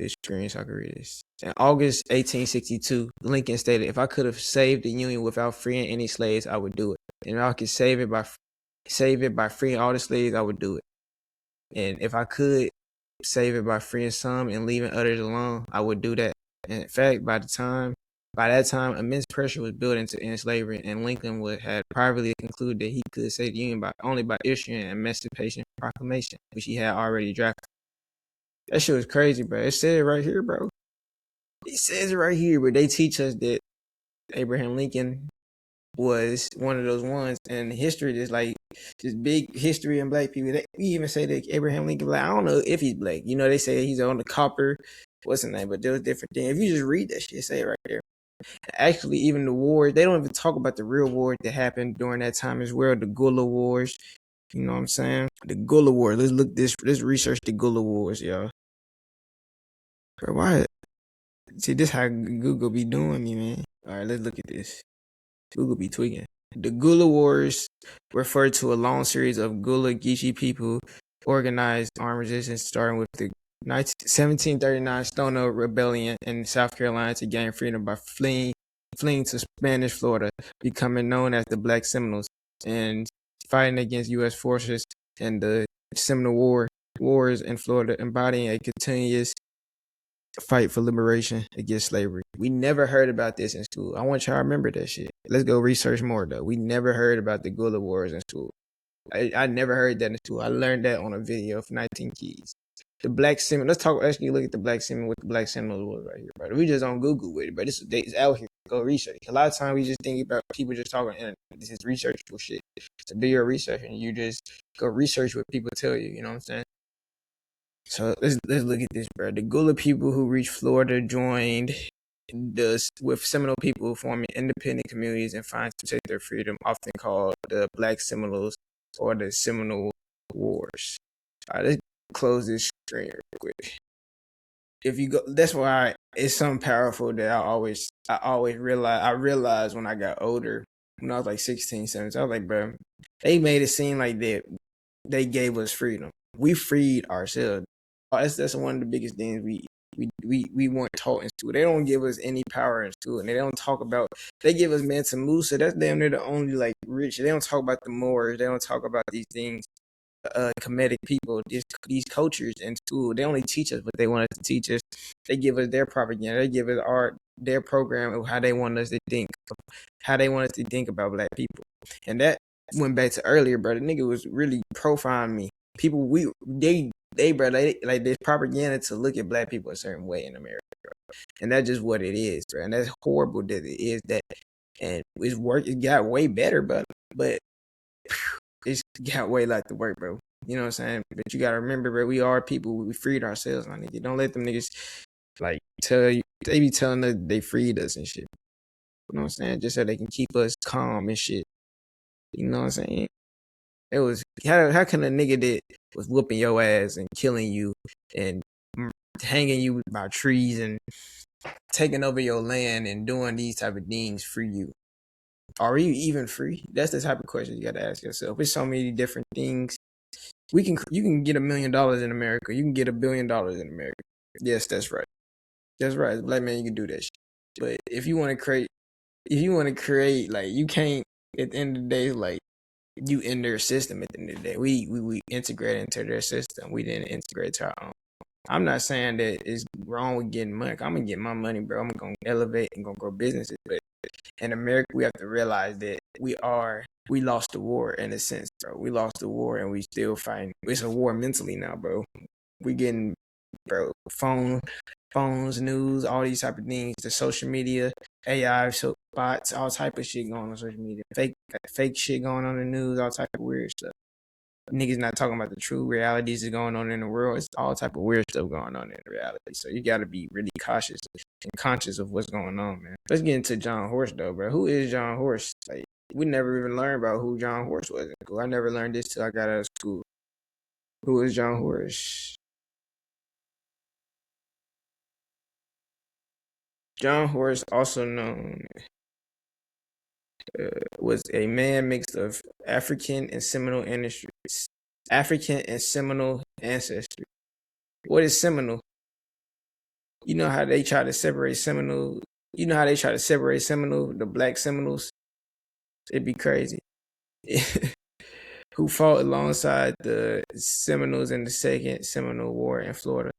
this screen so I can read this. In August 1862, Lincoln stated, "If I could have saved the Union without freeing any slaves, I would do it. And if I could save it by freeing all the slaves, I would do it. And if I could save it by freeing some and leaving others alone, I would do that." And in fact, by that time, immense pressure was building to end slavery, and Lincoln had privately concluded that he could save the Union only by issuing an Emancipation Proclamation, which he had already drafted. That shit was crazy, bro. It said it right here, bro. It says it right here, but they teach us that Abraham Lincoln was one of those ones, and history is like this big history in black people. We even say that Abraham Lincoln, like, I don't know if he's black. You know, they say he's on the copper, what's his name, but there was different things. If you just read that shit, say it right there. Actually, even the wars, they don't even talk about the real wars that happened during that time as well. The Gullah Wars, you know what I'm saying? The Gullah Wars. Let's research the Gullah Wars, y'all. Bro, why? See, this how Google be doing me, man. All right, let's look at this. Google be tweaking. The Gullah Wars refer to a long series of Gullah Geechee people organized armed resistance, starting with the 1739 Stone Oak Rebellion in South Carolina to gain freedom by fleeing to Spanish Florida, becoming known as the Black Seminoles, and fighting against U.S. forces in the Seminole Wars in Florida, embodying a continuous fight for liberation against slavery. We never heard about this in school. I want y'all to remember that shit. Let's go research more, though. We never heard about the Gullah Wars in school. I never heard that in school. I learned that on a video for 19 Keys. The Black Seminole. Let's actually look at the Black Seminole, what the Black Seminoles was right here, bro. We just on Google with it, but it's out here. Go research. A lot of times we just think about people just talking on the internet. This is researchable shit. So do your research and you just go research what people tell you. You know what I'm saying? So let's look at this, bro. The Gullah people who reached Florida joined with Seminole people forming independent communities and fighting to take their freedom, often called the Black Seminoles or the Seminole Wars. All right, let's close this screen real quick. If you go, that's why it's something powerful that I always realize. I realized when I got older, when I was like 16, 17, I was like, bro, they made it seem like that they gave us freedom. We freed ourselves. That's one of the biggest things we weren't taught in school. They don't give us any power in school, and they don't talk about. They give us Mansa Musa. That's damn near the only like rich. They don't talk about the Moors. They don't talk about these things. Comedic people, these cultures in school. They only teach us what they want us to teach us. They give us their propaganda. They give us their program of how they want us to think, about black people. And that went back to earlier, bro. The nigga was really profiling me. People, bro, like there's propaganda to look at black people a certain way in America, bro. And that's just what it is, bro. And that's horrible that it is that. And it got way better, but it's got way like the work, bro. You know what I'm saying? But you gotta remember, bro, we are people. We freed ourselves, my nigga. Don't let them niggas like tell you. They be telling us they freed us and shit. You know what I'm saying? Just so they can keep us calm and shit. You know what I'm saying? It was how can a nigga that was whooping your ass and killing you and hanging you by trees and taking over your land and doing these type of things free you? Are you even free? That's the type of question you gotta ask yourself. There's so many different things. You can get $1 million in America. You can get $1 billion in America. Yes, that's right. That's right. As a black man, you can do that shit. But if you want to create, like, you can't. At the end of the day, like, you in their system. At the end of the day, we integrate into their system. We didn't integrate to our own. I'm not saying that it's wrong with getting money. I'm gonna get my money, bro. I'm gonna elevate and gonna grow businesses. But in America, we have to realize that we lost the war in a sense, bro. We lost the war and we still fighting. It's a war mentally now, bro. We getting, bro, phones, news, all these type of things, the social media, AI, so bots, all type of shit going on social media, fake shit going on in the news, all type of weird stuff. Niggas not talking about the true realities that's going on in the world. It's all type of weird stuff going on in reality. So you got to be really cautious and conscious of what's going on, man. Let's get into John Horse, though, bro. Who is John Horse? Like, we never even learned about who John Horse was in school. I never learned this till I got out of school. Who is John Horse? John Horse, also known, was a man mixed of African and Seminole ancestry. What is Seminole? You know how they try to separate Seminole. You know how they try to separate Seminole, the black Seminoles. It'd be crazy. Who fought alongside the Seminoles in the Second Seminole War in Florida.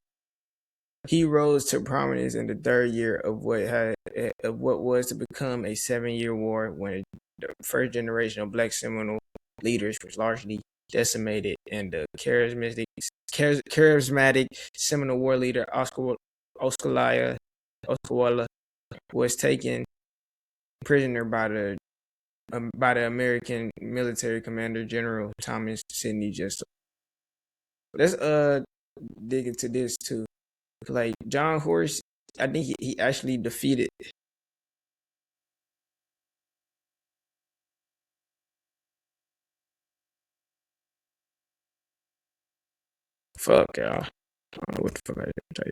He rose to prominence in the third year of what was to become a 7-year war, when the first generation of black Seminole leaders was largely decimated, and the charismatic Seminole war leader Oskalaya was taken prisoner by the American military commander General Thomas Sidney Jessel. Let's dig into this too. Like John Horse, I think he actually defeated. Fuck y'all. I don't know what the fuck I did.